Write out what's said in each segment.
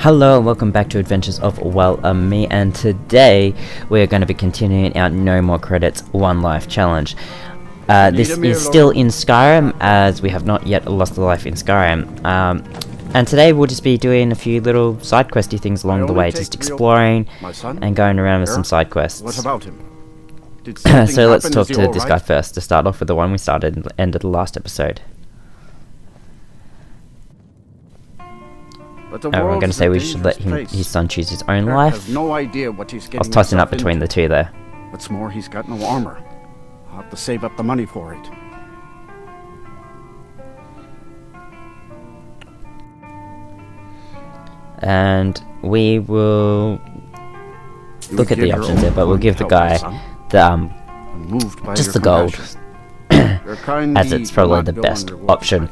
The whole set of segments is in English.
Hello and welcome back to Adventures of Me, and today we're going to be continuing our No More Credits One Life Challenge. This is still in Skyrim, as we have not yet lost a life in Skyrim. And today we'll just be doing a few little side questy things along the way, just exploring and going around with some side quests. What about him? So let's talk to this guy first, to start off with the one we started and ended the last episode. We're going to say we should let his son choose his own life. No idea what he's getting. I was tossing up between the two there. What's more, he's got no armor. I'll have to save up the money for it. And we will look at the options there, but we'll give the guy the just the gold, as it's probably the best option.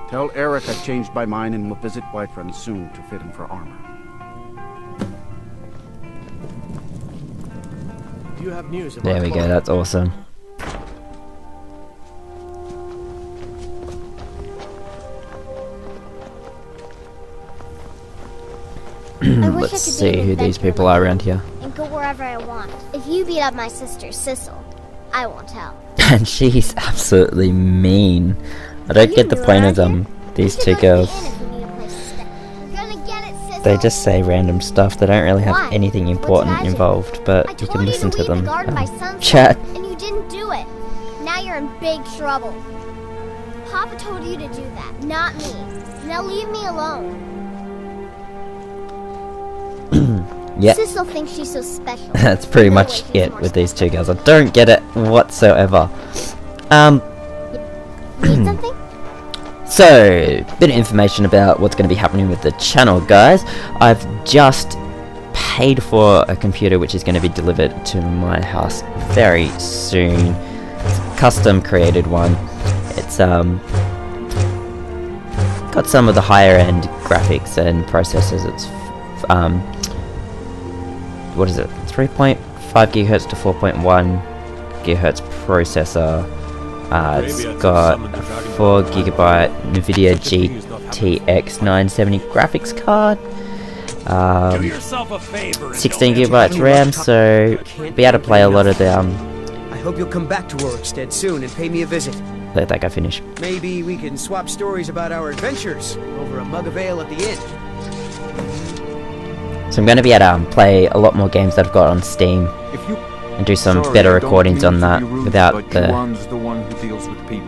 Tell Eric I've changed my mind and will visit Whiterun soon to fit him for armor. Do you have news about There we go, that's awesome. Let's see who these people are around here. And go wherever I want. If you beat up my sister, Sissel, I won't help. And she's absolutely mean. I don't get the point of these two girls. They just say random stuff. They don't really have anything important involved, but you can listen to them chat. And you didn't do it. Now you're in big trouble. Papa told you to do that, not me. Now leave me alone. Yeah. Sissel thinks she's so special. That's pretty much it with these two girls. I don't get it whatsoever. Need something? So, bit of information about what's going to be happening with the channel, guys. I've just paid for a computer which is going to be delivered to my house very soon. It's a custom created one. It's got some of the higher end graphics and processors. It's what is it? 3.5 gigahertz to 4.1 gigahertz processor. It's got a 4 gigabyte NVIDIA GTX 970 graphics card, 16 gigabytes RAM, so be able to play a lot of the I hope you'll come back to Orkstead soon and pay me a visit. Let that guy finish. Maybe we can swap stories about our adventures over a mug of ale at the inn. So I'm going to be able to play a lot more games that I've got on Steam and do some better recordings on that without the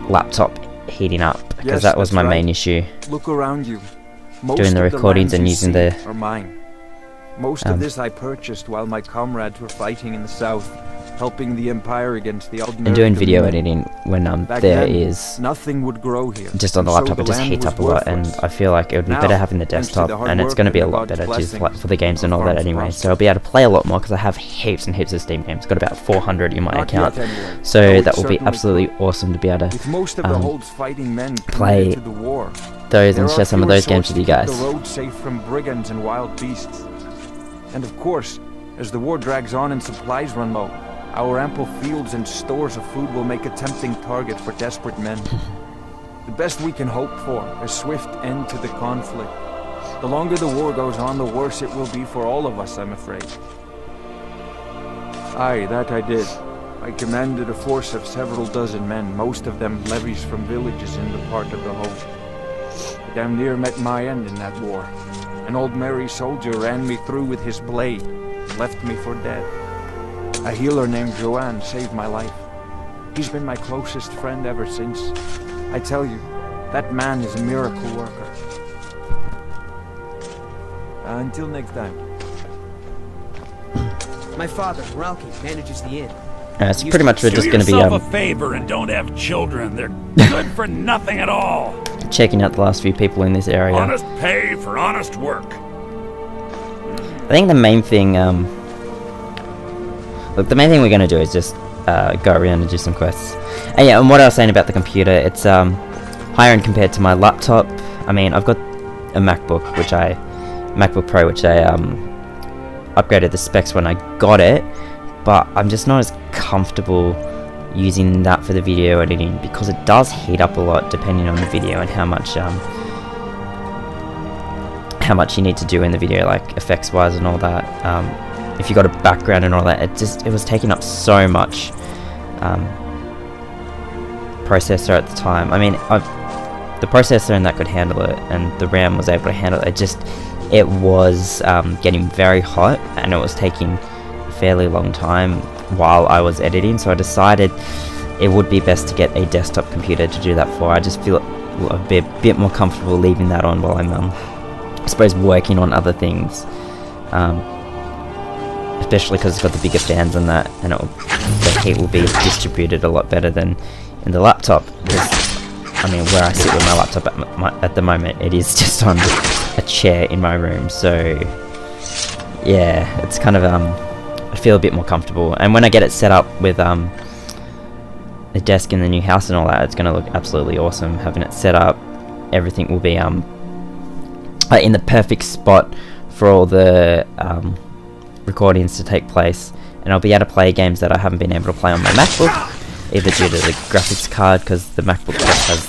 laptop heating up, because that was my main issue. Look around you. Doing the recordings and using the most of this I purchased while my comrades were fighting in the south, helping the Empire against the and doing video editing when there is nothing would grow here. Just on the laptop, it just heats up a lot, and I feel like it would be better having the desktop, and it's going to be a lot better too for the games and all that anyway. So I'll be able to play a lot more because I have heaps and heaps of Steam games. Got about 400 in my account, so that will be absolutely awesome to be able to play those and share some of those games with you guys. The road safe from brigands and wild beasts. And of course, as the war drags on and supplies run low, our ample fields and stores of food will make a tempting target for desperate men. The best we can hope for is a swift end to the conflict. The longer the war goes on, the worse it will be for all of us, I'm afraid. Aye, that I did. I commanded a force of several dozen men, most of them levies from villages in the part of the Hope. I damn near met my end in that war. An old merry soldier ran me through with his blade and left me for dead. A healer named Joanne saved my life. He's been my closest friend ever since. I tell you, that man is a miracle worker. Until next time. My father, Ralki, manages the inn. So pretty much we're just going to be a favor and don't have children. They're good for nothing at all. Checking out the last few people in this area. Honest pay for honest work. I think the main thing, the main thing we're going to do is just go around and do some quests. And yeah, and what I was saying about the computer, it's higher end compared to my laptop. I mean, I've got a MacBook Pro, which I upgraded the specs when I got it, but I'm just not as comfortable using that for the video editing because it does heat up a lot depending on the video and how how much you need to do in the video, like effects wise and all that. If you got a background and all that, it was taking up so much processor at the time. I mean, the processor and that could handle it, and the RAM was able to handle it. It was getting very hot, and it was taking a fairly long time while I was editing, so I decided it would be best to get a desktop computer to do that for. I just feel a bit more comfortable leaving that on while I'm I suppose working on other things, especially because it's got the bigger fans and that, and the heat will be distributed a lot better than in the laptop. I mean, where I sit with my laptop at the moment, it is just on a chair in my room, so yeah, it's kind of I feel a bit more comfortable. And when I get it set up with a desk in the new house and all that, it's going to look absolutely awesome. Having it set up, everything will be in the perfect spot for all the recordings to take place, and I'll be able to play games that I haven't been able to play on my MacBook, either due to the graphics card, because the MacBook just has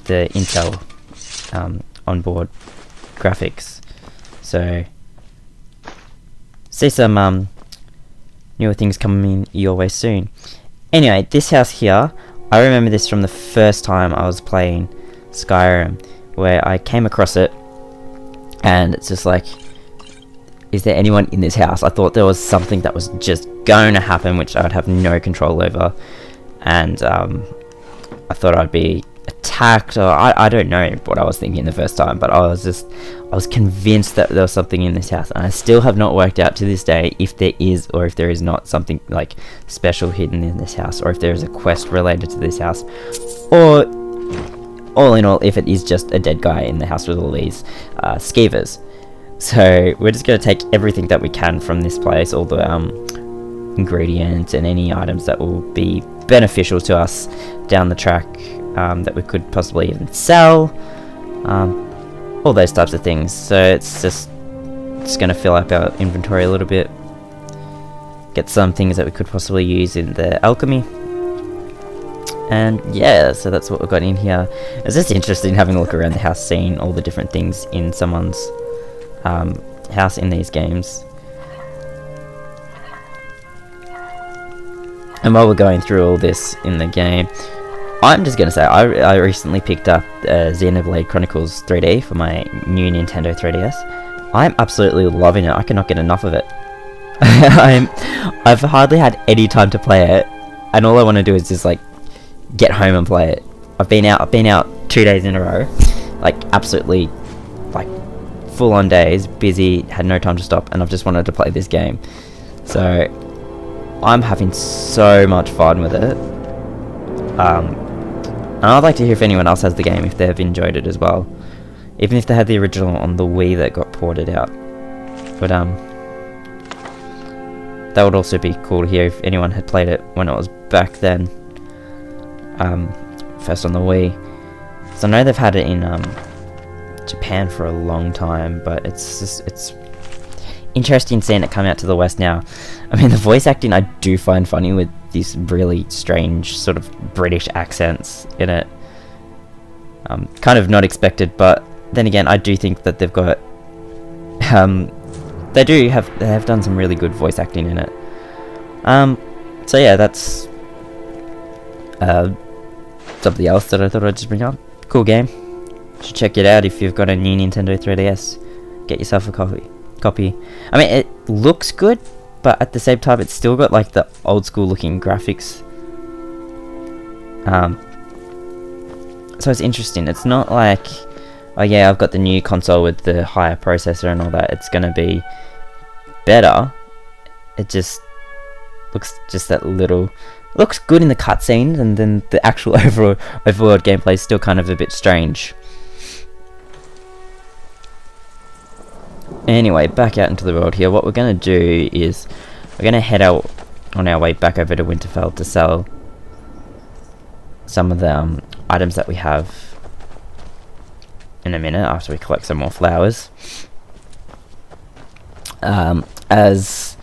the Intel onboard graphics. So see some newer things coming your way soon. Anyway, this house here, I remember this from the first time I was playing Skyrim, where I came across it, and it's just like, is there anyone in this house? I thought there was something that was just going to happen, which I would have no control over, and I thought I'd be attacked, or I don't know what I was thinking the first time, but I was convinced that there was something in this house, and I still have not worked out to this day if there is or if there is not something like special hidden in this house, or if there is a quest related to this house, or all in all, if it is just a dead guy in the house with all these skeevers. So we're just going to take everything that we can from this place, all the ingredients and any items that will be beneficial to us down the track, that we could possibly even sell, all those types of things. So it's just going to fill up our inventory a little bit, get some things that we could possibly use in the alchemy. And yeah, so that's what we've got in here. It's just interesting having a look around the house, seeing all the different things in someone's house in these games. And while we're going through all this in the game, I'm just going to say, I recently picked up Xenoblade Chronicles 3D for my new Nintendo 3DS. I'm absolutely loving it. I cannot get enough of it. I've hardly had any time to play it, and all I want to do is just like get home and play it. I've been out 2 days in a row, like absolutely like full on days, busy, had no time to stop, and I've just wanted to play this game. So I'm having so much fun with it. And I'd like to hear if anyone else has the game, if they've enjoyed it as well, even if they had the original on the Wii that got ported out. But that would also be cool to hear if anyone had played it when it was back then, first on the Wii. So I know they've had it in Japan for a long time, but it's interesting seeing it come out to the West now. I mean, the voice acting I do find funny, with these really strange sort of British accents in it. Kind of not expected, but then again, I do think that they've got they have done some really good voice acting in it. So yeah, that's something else that I thought I'd just bring up. Cool game. Should check it out if you've got a new Nintendo 3DS. Get yourself a copy. I mean, it looks good, but at the same time, it's still got like the old school looking graphics. So it's interesting. It's not like, oh yeah, I've got the new console with the higher processor and all that, it's gonna be better. It just looks just that little. Looks good in the cutscenes, and then the actual overworld gameplay is still kind of a bit strange. Anyway, back out into the world here. What we're going to do is we're going to head out on our way back over to Winterfell to sell some of the items that we have in a minute, after we collect some more flowers. As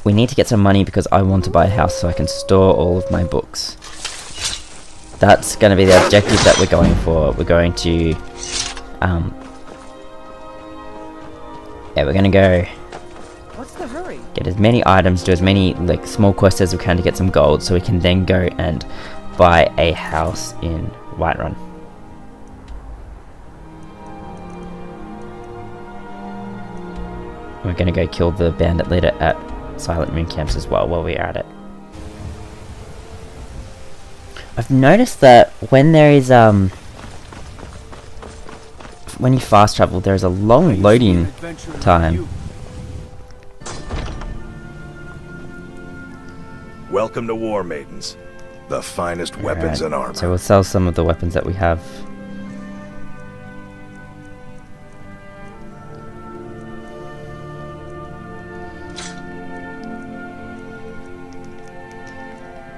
we need to get some money because I want to buy a house so I can store all of my books. that's going to be the objective that we're going for. We're going to, yeah, we're going to go What's the hurry? get as many items, do as many like small quests as we can to get some gold, so we can then go and buy a house in Whiterun. We're going to go kill the bandit leader at Silent Moon Camps as well while we're at it. I've noticed that when there is when you fast travel, there is a long loading time. Welcome to War Maidens, the finest weapons and armor. So we'll sell some of the weapons that we have.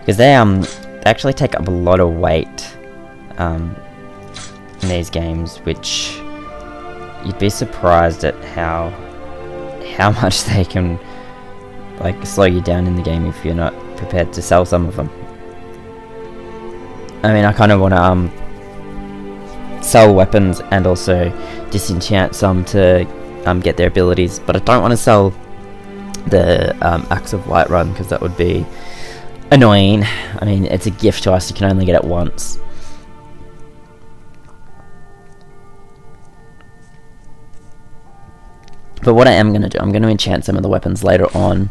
Because they actually take up a lot of weight in these games, which you'd be surprised at how much they can like slow you down in the game if you're not prepared to sell some of them. I mean, I kind of want to sell weapons and also disenchant some to get their abilities, but I don't want to sell the Axe of Whiterun because that would be annoying. I mean, it's a gift to us, you can only get it once. But what I am going to do, I'm going to enchant some of the weapons later on,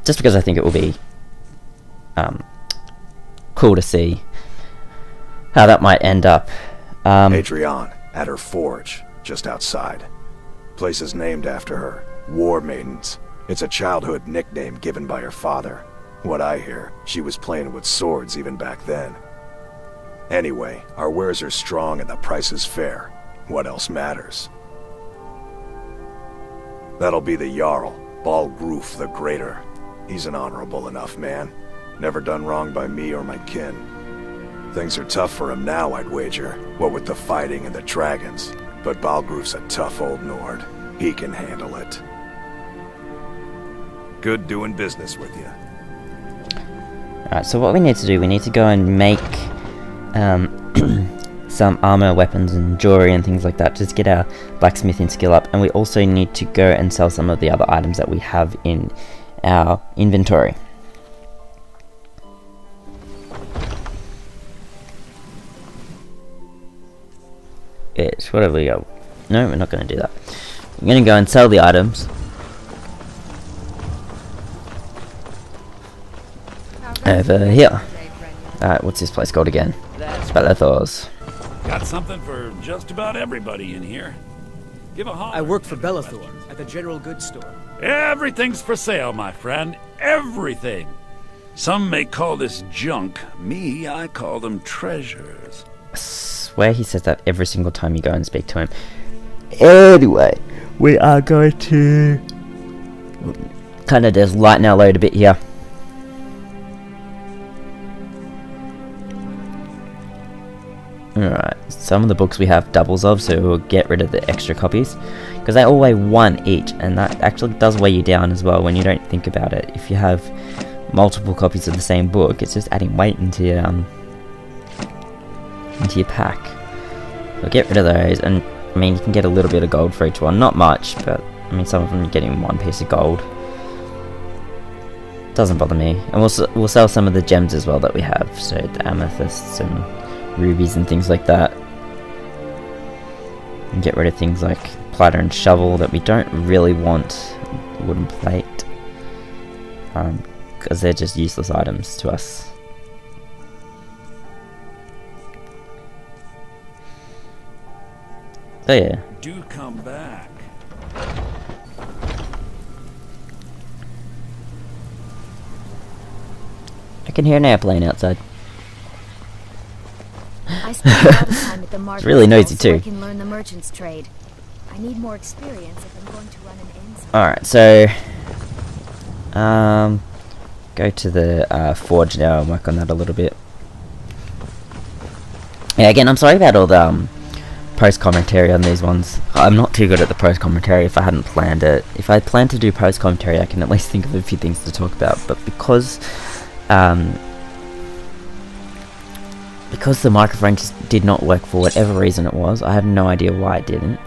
just because I think it will be cool to see how that might end up. Adrienne, at her forge, just outside. Place is named after her, War Maidens. It's a childhood nickname given by her father. What I hear, she was playing with swords even back then. Anyway, our wares are strong and the price is fair. What else matters? That'll be the Jarl, Balgruf the Greater. He's an honorable enough man. Never done wrong by me or my kin. Things are tough for him now, I'd wager, what with the fighting and the dragons. But Balgruf's a tough old Nord. He can handle it. Good doing business with you. Alright, so what we need to do, we need to go and make some armor, weapons and jewelry and things like that, just get our blacksmithing skill up, and we also need to go and sell some of the other items that we have in our inventory. Yes, what have we got? No, we're not going to do that. We're going to go and sell the items. Over here. Alright, what's this place called again? Bellathor's. Got something for just about everybody in here. Give a holler. I work for Bellathor at the general goods store. Everything's for sale, my friend. Everything. Some may call this junk. Me, I call them treasures. I swear he says that every single time you go and speak to him. Anyway, we are going to kind of just lighten our load a bit here. Alright, some of the books we have doubles of, so we'll get rid of the extra copies, because they all weigh 1 each, and that actually does weigh you down as well when you don't think about it. If you have multiple copies of the same book, it's just adding weight into your pack. So get rid of those, and I mean, you can get a little bit of gold for each one, not much, but I mean, some of them you're getting 1 piece of gold. Doesn't bother me. And we'll sell some of the gems as well that we have, so the amethysts and rubies and things like that, and get rid of things like platter and shovel that we don't really want. Wooden plate, because they're just useless items to us. So yeah, Do come back. I can hear an airplane outside. I spend a lot of time at the market. It's really noisy so I too. can learn the merchant's trade. I need more experience if I'm going to run an inn. Alright, so go to the forge now and work on that a little bit. Yeah, again, I'm sorry about all the post commentary on these ones. I'm not too good at the post commentary if I hadn't planned it. If I planned to do post commentary, I can at least think of a few things to talk about, but because because the microphone just did not work for whatever reason it was. I have no idea why it didn't.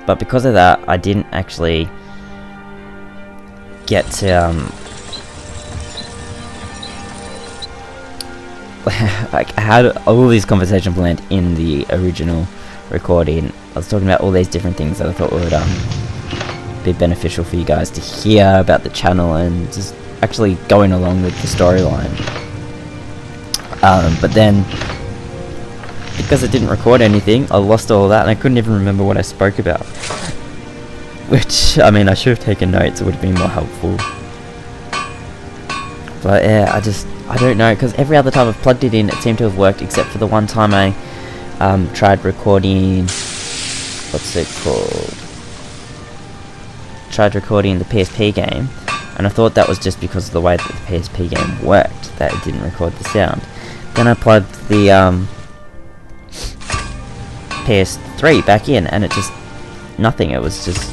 But because of that, I didn't actually get to like how do all these conversations blend in the original recording. I was talking about all these different things that I thought would be beneficial for you guys to hear about the channel and just actually going along with the storyline. But then, because I didn't record anything, I lost all that and I couldn't even remember what I spoke about. Which, I mean, I should have taken notes, it would have been more helpful. But yeah, I don't know, because every other time I've plugged it in, it seemed to have worked, except for the one time I tried recording, what's it called? Tried recording the PSP game, and I thought that was just because of the way that the PSP game worked, that it didn't record the sound. Then I plugged the PS3 back in, and it just, nothing, it was just,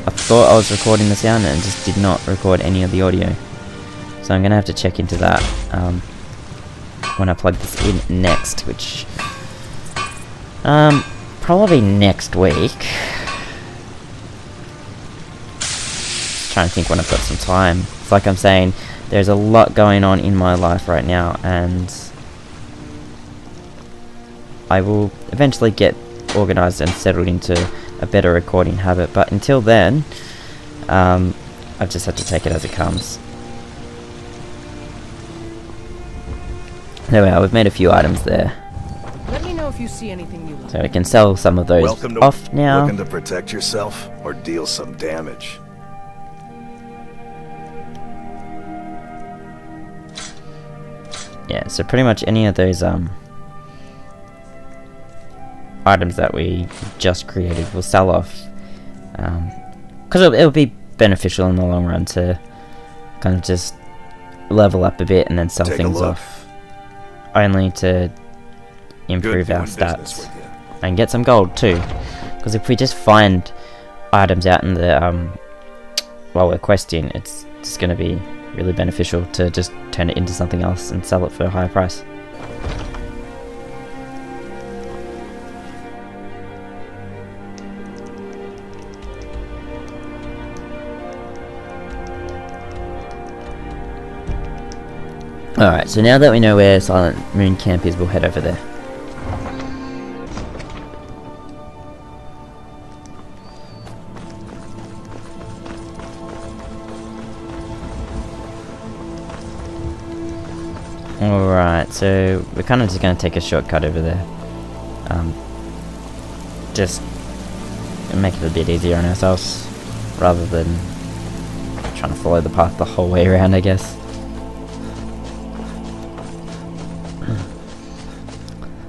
I thought I was recording the sound and it just did not record any of the audio. So I'm going to have to check into that when I plug this in next, which probably next week. Just trying to think when I've got some time. It's like I'm saying, there's a lot going on in my life right now, and I will eventually get organised and settled into a better recording habit, but until then, I've just had to take it as it comes. There we are, we've made a few items there. Let me know if you see anything you like. So we can sell some of those off now. Looking to protect yourself or deal some damage? Yeah, so pretty much any of those items that we just created will sell off. Because it'll be beneficial in the long run to kind of just level up a bit and then sell things off. Only to improve our stats and get some gold too, because if we just find items out in the while we're questing, it's just going to be really beneficial to just turn it into something else and sell it for a higher price. Alright, so now that we know where Silent Moon Camp is, we'll head over there. Alright, so we're kind of just going to take a shortcut over there. Just make it a bit easier on ourselves, rather than trying to follow the path the whole way around, I guess.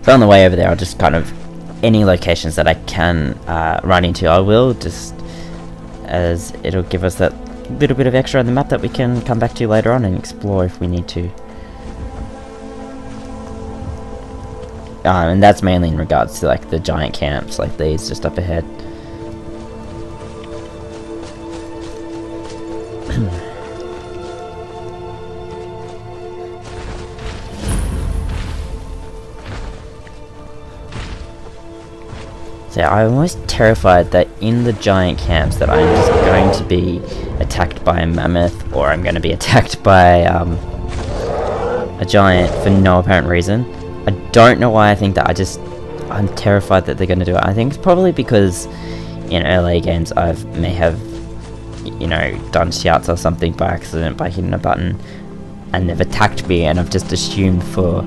So on the way over there, I'll just kind of, any locations that I can run into, I will, just as it'll give us that little bit of extra on the map that we can come back to later on and explore if we need to. And that's mainly in regards to like the giant camps like these just up ahead. So I'm almost terrified that in the giant camps that I'm just going to be attacked by a mammoth, or I'm going to be attacked by a giant for no apparent reason. I don't know why I think that, I'm terrified that they're going to do it. I think it's probably because in earlier games I may have, you know, done shouts or something by accident by hitting a button and they've attacked me, and I've just assumed for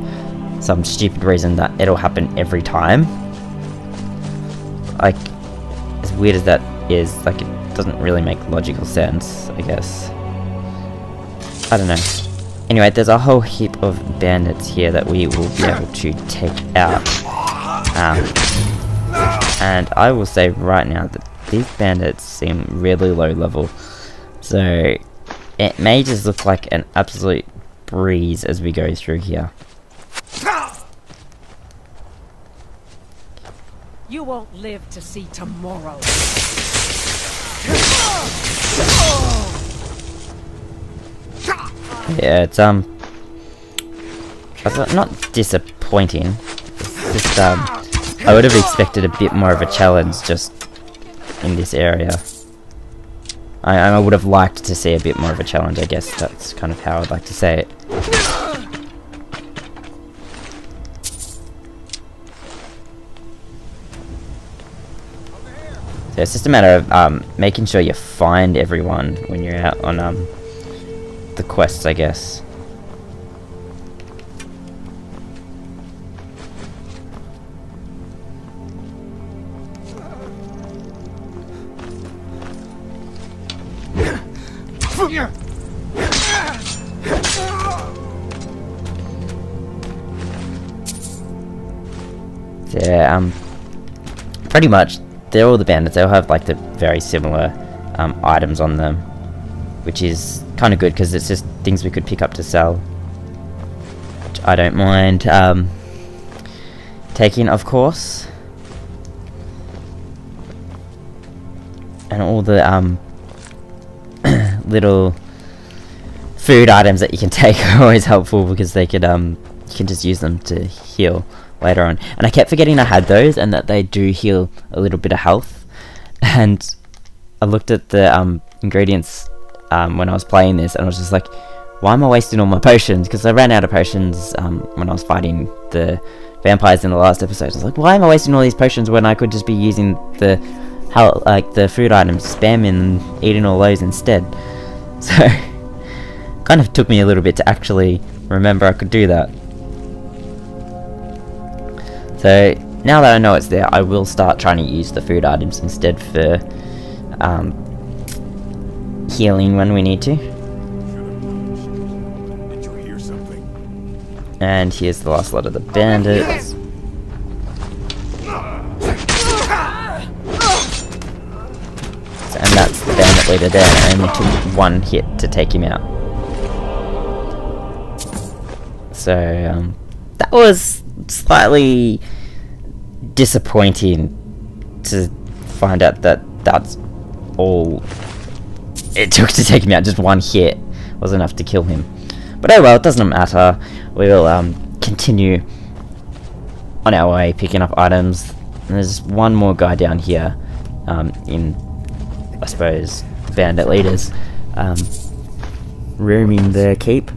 some stupid reason that it'll happen every time. Like, as weird as that is, like, it doesn't really make logical sense, I guess. I don't know. Anyway, there's a whole heap of bandits here that we will be able to take out. And I will say right now that these bandits seem really low level. So, it may just look like an absolute breeze as we go through here. You won't live to see tomorrow. Yeah, it's not disappointing. It's just, I would have expected a bit more of a challenge just in this area. I would have liked to see a bit more of a challenge, I guess. That's kind of how I'd like to say it. So it's just a matter of making sure you find everyone when you're out on the quests, I guess. Yeah, pretty much they're all the bandits. They'll have like the very similar items on them, which is kind of good because it's just things we could pick up to sell, which I don't mind taking, of course. And all the little food items that you can take are always helpful because they could you can just use them to heal later on. And I kept forgetting I had those and that they do heal a little bit of health. And I looked at the ingredients when I was playing this, and I was just like, why am I wasting all my potions? Because I ran out of potions when I was fighting the vampires in the last episode. I was like, why am I wasting all these potions when I could just be using the food items, spamming and eating all those instead? So kind of took me a little bit to actually remember I could do that. So now that I know it's there, I will start trying to use the food items instead for healing when we need to. Did you hear something? And here's the last lot of the bandits. And that's the bandit leader there, and it only took one hit to take him out. So that was slightly disappointing to find out that that's all it took to take him out. Just one hit was enough to kill him. But oh well, it doesn't matter. We will continue on our way picking up items. And there's one more guy down here in, I suppose, the bandit leaders rooming their keep.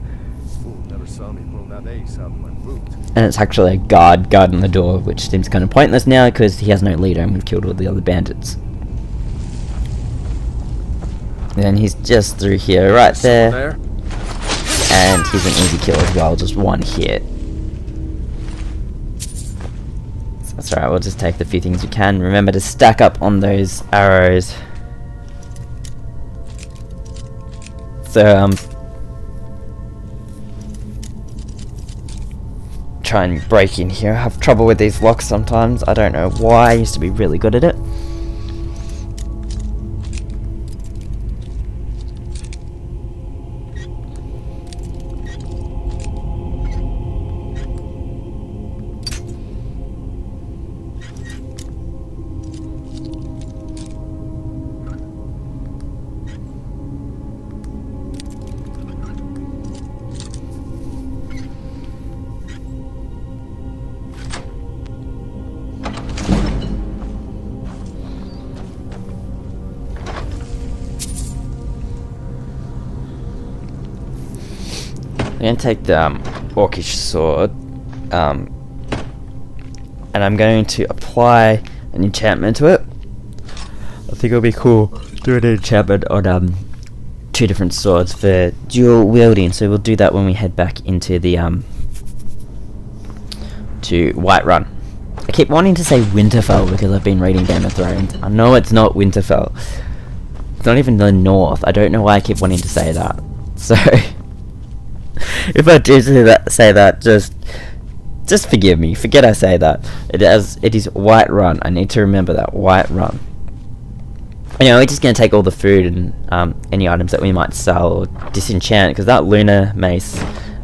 And it's actually a guard guarding the door, which seems kind of pointless now because he has no leader and we've killed all the other bandits. And he's just through here, right there. And he's an easy kill as well, just one hit. So that's alright, we'll just take the few things we can. Remember to stack up on those arrows. So, try and break in here. I have trouble with these locks sometimes. I don't know why. I used to be really good at it. I'm going to take the orcish sword, and I'm going to apply an enchantment to it. I think it'll be cool doing an enchantment on two different swords for dual wielding. So we'll do that when we head back into the to Whiterun. I keep wanting to say Winterfell because I've been reading Game of Thrones. I know it's not Winterfell. It's not even the North. I don't know why I keep wanting to say that. So if I do say that, just forgive me. Forget I say that. It is Whiterun. I need to remember that. Whiterun. Anyway, we're just going to take all the food and any items that we might sell or disenchant, because that lunar mace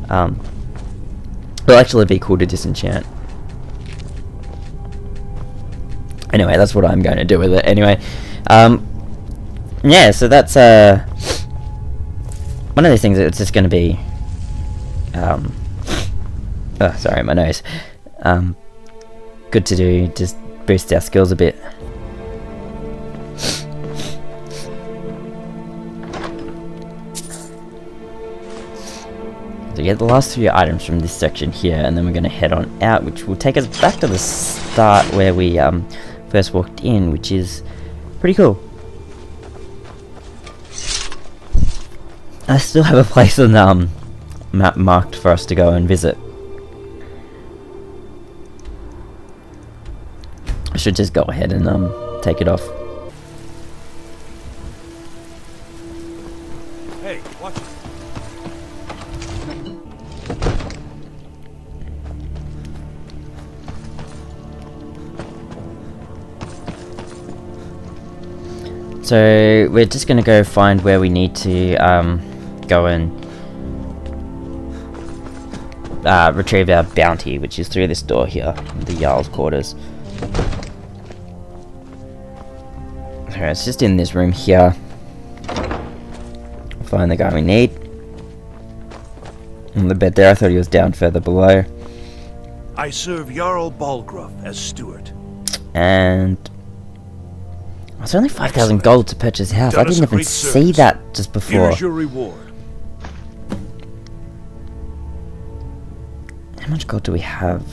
will actually be cool to disenchant. Anyway, that's what I'm going to do with it. Anyway, yeah, so that's one of those things that it's just going to be sorry, my nose. good to do, just boost our skills a bit. So get the last 3 items from this section here, and then we're going to head on out, which will take us back to the start where we first walked in, which is pretty cool. I still have a place on the map marked for us to go and visit. I should just go ahead and take it off. Hey, watch it. So we're just gonna go find where we need to go and retrieve our bounty, which is through this door here, the Jarl's quarters. So it's just in this room here. Find the guy we need. On the bed there, I thought he was down further below. I serve Jarl Balgruuf as steward. And it's only 5,000 gold to purchase house. I didn't even see that just before. Here's your reward. How much gold do we have?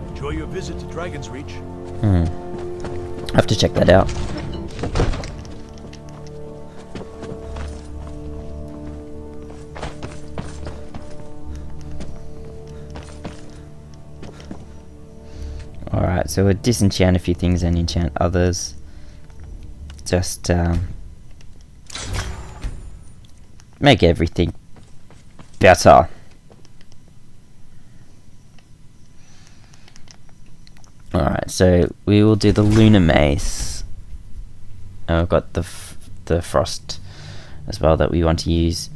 Enjoy your visit to Dragon's Reach. I have to check that out. Alright, so we'll disenchant a few things and enchant others. Just make everything better. Alright, so we will do the Lunar Mace. And we've got the Frost as well that we want to use.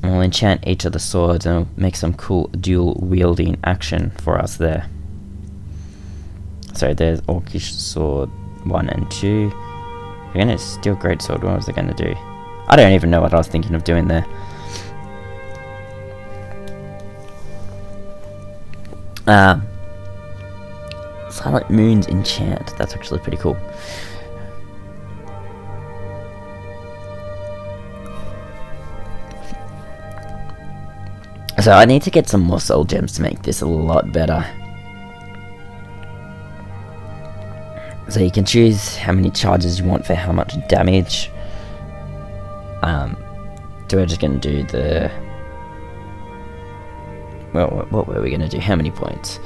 And we'll enchant each of the swords and we'll make some cool dual wielding action for us there. So there's Orcish Sword 1 and 2. We're gonna steal Greatsword. What was I gonna do? I don't even know what I was thinking of doing there. Silent Moon's Enchant. That's actually pretty cool. So I need to get some more soul gems to make this a lot better. So you can choose how many charges you want for how much damage. So we're just going to do the... Well, what were we going to do? How many points?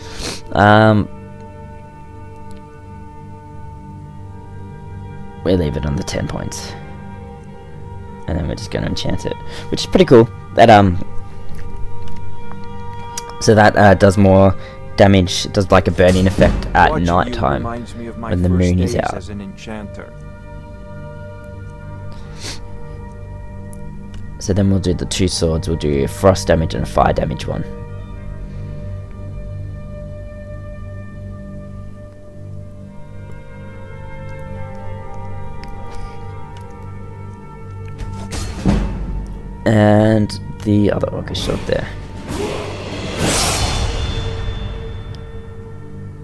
We'll leave it on the 10 points. And then we're just going to enchant it. Which is pretty cool. That, so that does more damage. It does like a burning effect at night time when the moon is out. As an enchanter. So then we'll do the 2 swords. We'll do a frost damage and a fire damage one. And the other orcish sword there.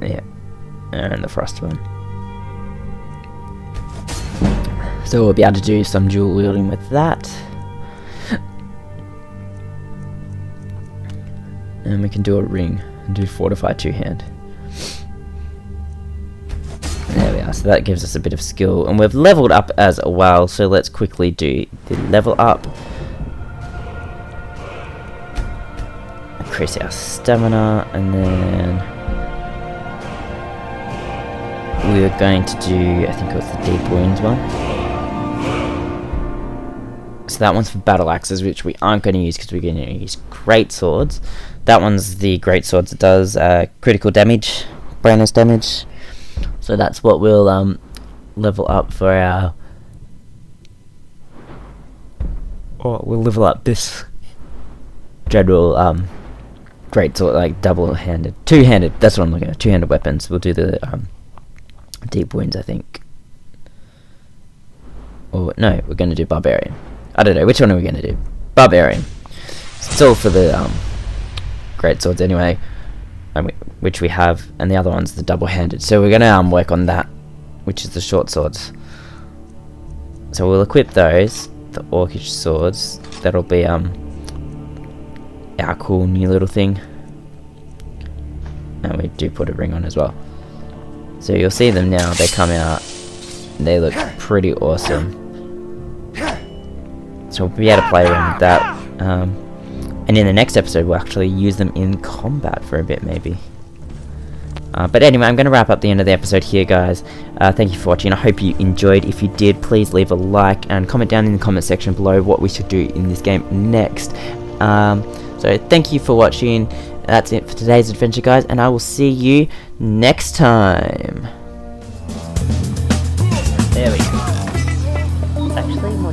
Yeah, and the frost one. So we'll be able to do some dual wielding with that. And we can do a ring and do fortify 2-hand. There we are, so that gives us a bit of skill. And we've leveled up as well, so let's quickly do the level up. Increase our stamina, and then we're going to do, I think it was the deep wounds one. So that one's for battle axes, which we aren't going to use because we're going to use great swords. That one's the great swords. It does critical damage, bonus damage. So that's what we'll level up for our. Or we'll level up this general great sword, like double-handed, 2-handed. That's what I'm looking at. 2-handed weapons. We'll do the deep wounds, I think. Or no, we're going to do barbarian. I don't know, which one are we going to do? Barbarian. It's all for the great swords anyway, which we have, and the other one's the double-handed. So we're gonna work on that, which is the short swords. So we'll equip those, the orcish swords. That'll be our cool new little thing, and we do put a ring on as well. So you'll see them now. They come out. They look pretty awesome. So we'll be able to play around with that. And in the next episode, we'll actually use them in combat for a bit, maybe. But anyway, I'm going to wrap up the end of the episode here, guys. Thank you for watching. I hope you enjoyed. If you did, please leave a like and comment down in the comment section below what we should do in this game next. So thank you for watching. That's it for today's adventure, guys, and I will see you next time. There we go. It's actually more